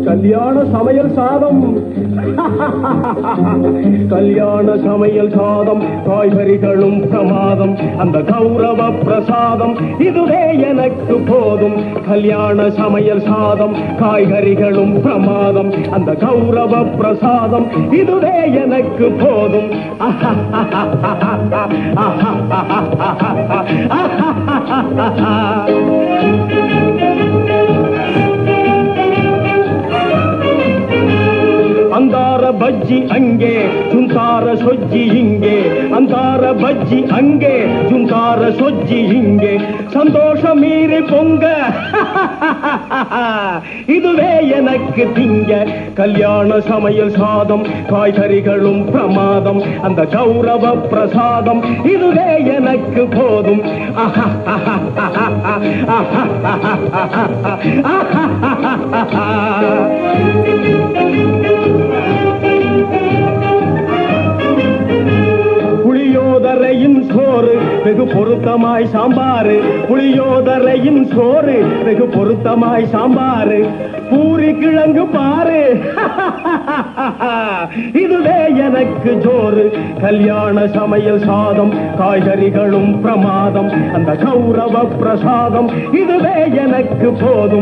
கல்யாண சமையல் சாதம். கல்யாண சமையல் சாதம், காய்கறிகளும் பிரமாதம், அந்த கௌரவ பிரசாதம் இதுவே எனக்கு போதும். கல்யாண சமையல் சாதம், காய்கறிகளும் பிரமாதம், அந்த கௌரவ பிரசாதம் இதுவே எனக்கு போதும். அந்தார பஜ்ஜி அங்கே, ஜுந்தார சொஜ்ஜி இங்கே. அந்தார பஜ்ஜி அங்கே, ஜுந்தார சொஜ்ஜி இங்கே. சந்தோஷம் மீறி பொங்க இதுவே எனக்கு திங்க. கல்யாண சமையல் சாதம், காய்கறிகளும் பிரமாதம், அந்த கௌரவ பிரசாதம் இதுவே எனக்கு போதும். புளியோதரையின் சோறு வெகு பொருத்தமாய் சாம்பாரு. புளியோதரையின் சோறு வெகு பொருத்தமாய் சாம்பாரு. பூரி கிழங்கு பாரு இதுவே எனக்கு ஜோறு. கல்யாண சமையல் சாதம், காய்கறிகளும் பிரமாதம், அந்த கௌரவ பிரசாதம் இதுவே எனக்கு போதும்.